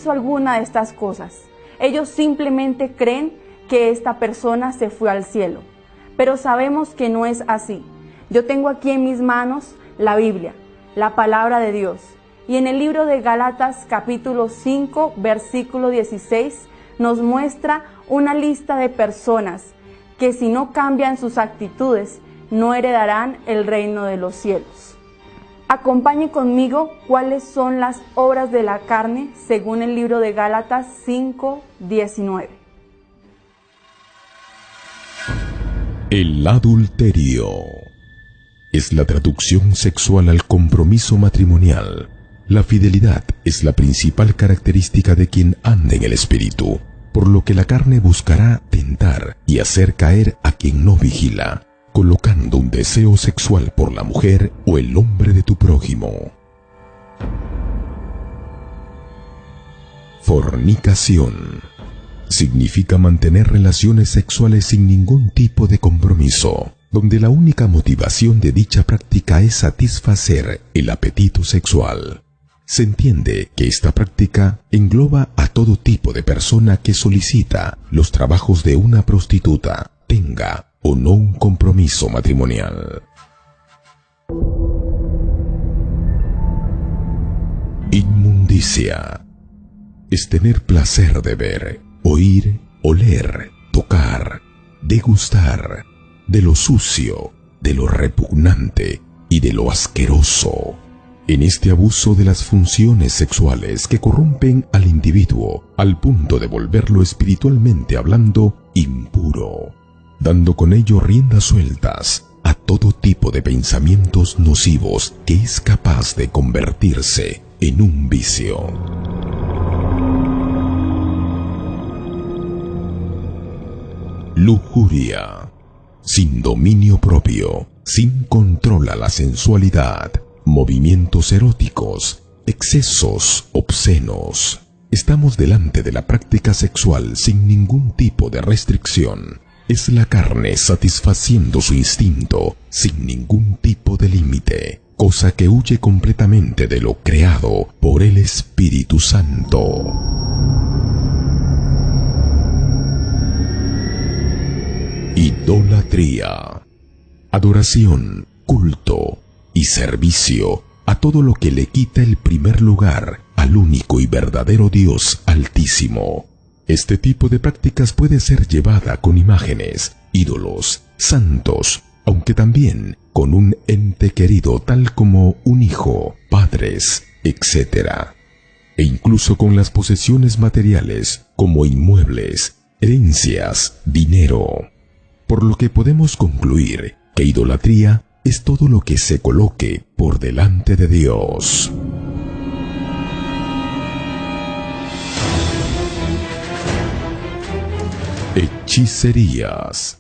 hizo alguna de estas cosas. Ellos simplemente creen que esta persona se fue al cielo. Pero sabemos que no es así. Yo tengo aquí en mis manos la Biblia, la palabra de Dios. Y en el libro de Gálatas capítulo 5, versículo 16, nos muestra una lista de personas que si no cambian sus actitudes, no heredarán el reino de los cielos. Acompañe conmigo cuáles son las obras de la carne según el libro de Gálatas 5, 19. El adulterio es la traducción sexual al compromiso matrimonial. La fidelidad es la principal característica de quien anda en el espíritu, por lo que la carne buscará tentar y hacer caer a quien no vigila, colocando un deseo sexual por la mujer o el hombre de tu prójimo. Fornicación significa mantener relaciones sexuales sin ningún tipo de compromiso, donde la única motivación de dicha práctica es satisfacer el apetito sexual. Se entiende que esta práctica engloba a todo tipo de persona que solicita los trabajos de una prostituta, tenga o no un compromiso matrimonial. Inmundicia es tener placer de ver, oír, oler, tocar, degustar de lo sucio, de lo repugnante y de lo asqueroso. En este abuso de las funciones sexuales que corrompen al individuo al punto de volverlo espiritualmente hablando impuro, dando con ello riendas sueltas a todo tipo de pensamientos nocivos que es capaz de convertirse en un vicio. Lujuria, sin dominio propio, sin control a la sensualidad, movimientos eróticos, excesos obscenos. Estamos delante de la práctica sexual sin ningún tipo de restricción. Es la carne satisfaciendo su instinto sin ningún tipo de límite, cosa que huye completamente de lo creado por el Espíritu Santo. Idolatría, adoración, culto y servicio a todo lo que le quita el primer lugar al único y verdadero Dios Altísimo. Este tipo de prácticas puede ser llevada con imágenes, ídolos, santos, aunque también con un ente querido tal como un hijo, padres, etc. E incluso con las posesiones materiales como inmuebles, herencias, dinero. Por lo que podemos concluir que idolatría es todo lo que se coloque por delante de Dios. Hechicerías.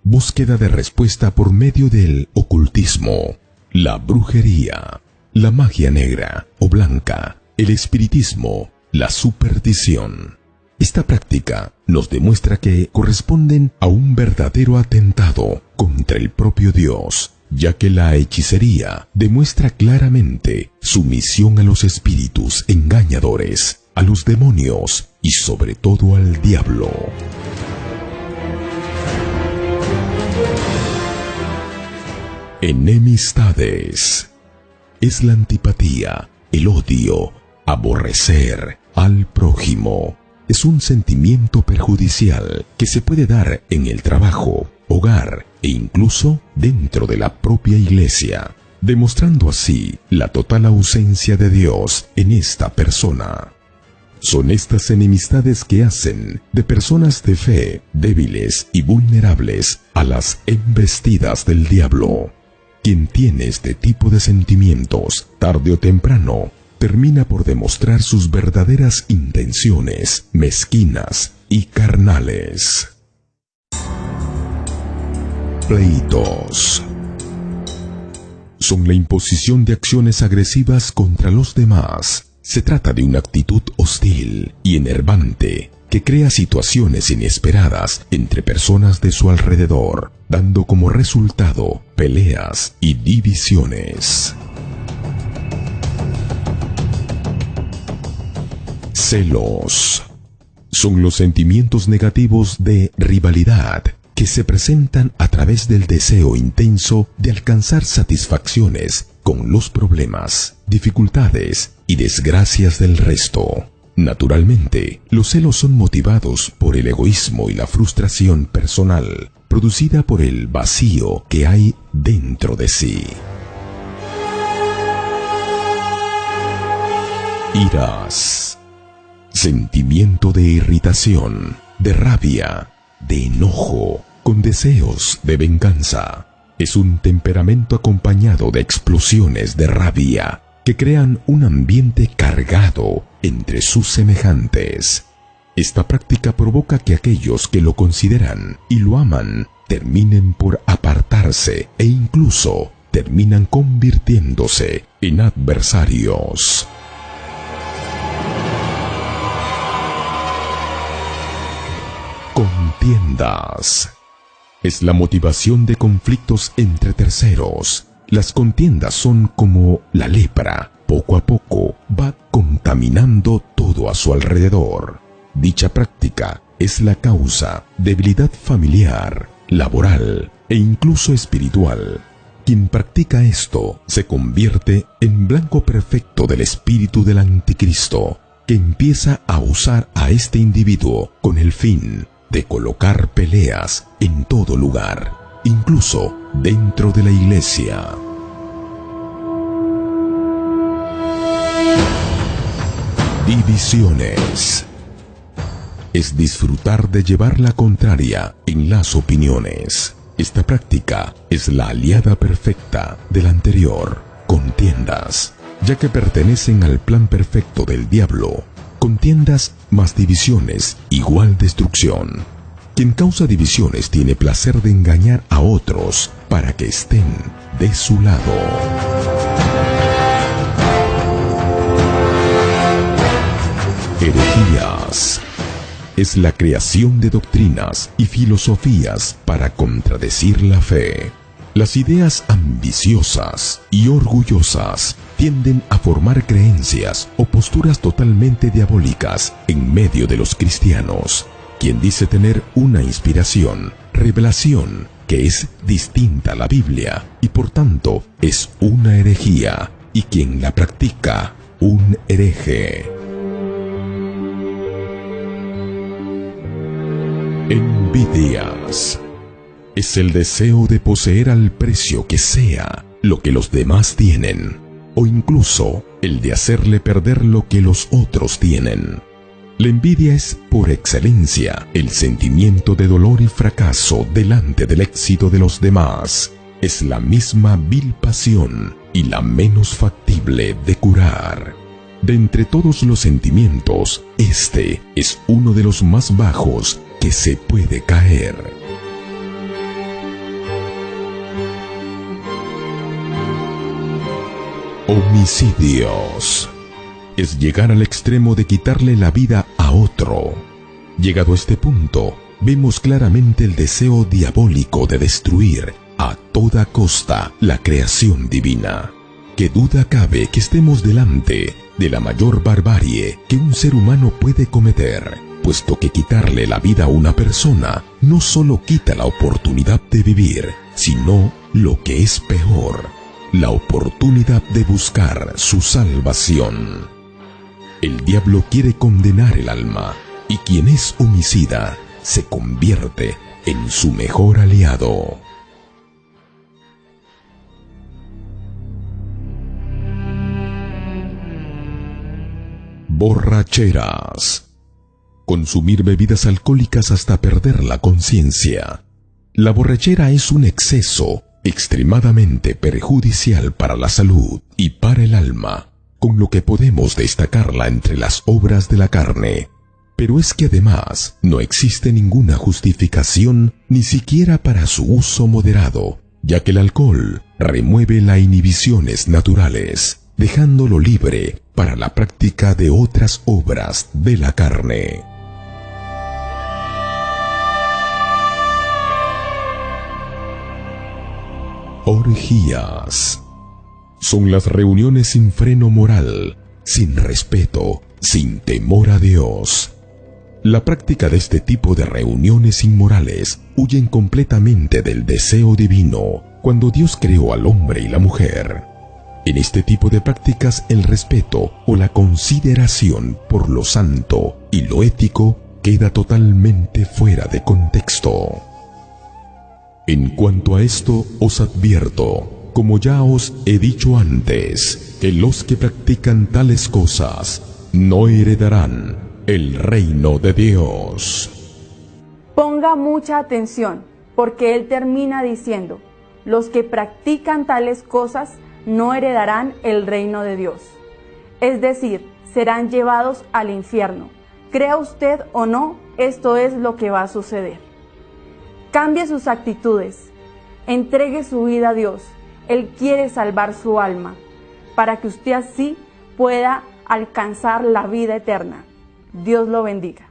Búsqueda de respuesta por medio del ocultismo, la brujería, la magia negra o blanca, el espiritismo, la superstición. Esta práctica nos demuestra que corresponden a un verdadero atentado contra el propio Dios, ya que la hechicería demuestra claramente sumisión a los espíritus engañadores, a los demonios y sobre todo al diablo. Enemistades. Es la antipatía, el odio, aborrecer al prójimo. Es un sentimiento perjudicial que se puede dar en el trabajo, hogar e incluso dentro de la propia iglesia, demostrando así la total ausencia de Dios en esta persona. Son estas enemistades que hacen de personas de fe débiles y vulnerables a las embestidas del diablo. Quien tiene este tipo de sentimientos, tarde o temprano, termina por demostrar sus verdaderas intenciones mezquinas y carnales. Pleitos. Son la imposición de acciones agresivas contra los demás. Se trata de una actitud hostil y enervante que crea situaciones inesperadas entre personas de su alrededor, dando como resultado peleas y divisiones. Celos. Son los sentimientos negativos de rivalidad que se presentan a través del deseo intenso de alcanzar satisfacciones con los problemas, dificultades y desgracias del resto. Naturalmente, los celos son motivados por el egoísmo y la frustración personal, producida por el vacío que hay dentro de sí. Iras. Sentimiento de irritación, de rabia, de enojo, con deseos de venganza. Es un temperamento acompañado de explosiones de rabia que crean un ambiente cargado entre sus semejantes. Esta práctica provoca que aquellos que lo consideran y lo aman terminen por apartarse e incluso terminan convirtiéndose en adversarios. Contiendas. Es la motivación de conflictos entre terceros. Las contiendas son como la lepra. Poco a poco va contaminando todo a su alrededor. Dicha práctica es la causa de debilidad familiar, laboral e incluso espiritual. Quien practica esto se convierte en blanco perfecto del espíritu del anticristo, que empieza a usar a este individuo con el fin de colocar peleas en todo lugar, incluso dentro de la iglesia. Divisiones. Es disfrutar de llevar la contraria en las opiniones. Esta práctica es la aliada perfecta de la anterior, contiendas, ya que pertenecen al plan perfecto del diablo. Contiendas más divisiones igual destrucción. Quien causa divisiones tiene placer de engañar a otros para que estén de su lado. Herejías. Es la creación de doctrinas y filosofías para contradecir la fe. Las ideas ambiciosas y orgullosas tienden a formar creencias o posturas totalmente diabólicas en medio de los cristianos. Quien dice tener una inspiración, revelación, que es distinta a la Biblia y por tanto es una herejía, y quien la practica, un hereje. Envidias. Es el deseo de poseer al precio que sea lo que los demás tienen, o incluso el de hacerle perder lo que los otros tienen. La envidia es, por excelencia, el sentimiento de dolor y fracaso delante del éxito de los demás. Es la misma vil pasión y la menos factible de curar. De entre todos los sentimientos, este es uno de los más bajos que se puede caer. Homicidios. Es llegar al extremo de quitarle la vida a otro. Llegado a este punto, vemos claramente el deseo diabólico de destruir a toda costa la creación divina. ¿Qué duda cabe que estemos delante de la mayor barbarie que un ser humano puede cometer? Puesto que quitarle la vida a una persona no solo quita la oportunidad de vivir, sino lo que es peor, la oportunidad de buscar su salvación. El diablo quiere condenar el alma, y quien es homicida se convierte en su mejor aliado. Borracheras. Consumir bebidas alcohólicas hasta perder la conciencia. La borrachera es un exceso extremadamente perjudicial para la salud y para el alma, con lo que podemos destacarla entre las obras de la carne. Pero es que además no existe ninguna justificación ni siquiera para su uso moderado, ya que el alcohol remueve las inhibiciones naturales, dejándolo libre para la práctica de otras obras de la carne. Orgías. Son las reuniones sin freno moral, sin respeto sin temor a Dios. La práctica de este tipo de reuniones inmorales huyen completamente del deseo divino cuando Dios creó al hombre y la mujer. En este tipo de prácticas el respeto o la consideración por lo santo y lo ético queda totalmente fuera de contexto. En cuanto a esto os advierto, como ya os he dicho antes, que los que practican tales cosas no heredarán el reino de Dios. Ponga mucha atención, porque él termina diciendo, los que practican tales cosas no heredarán el reino de Dios. Es decir, serán llevados al infierno. Crea usted o no, esto es lo que va a suceder. Cambie sus actitudes, entregue su vida a Dios. Él quiere salvar su alma, para que usted así pueda alcanzar la vida eterna. Dios lo bendiga.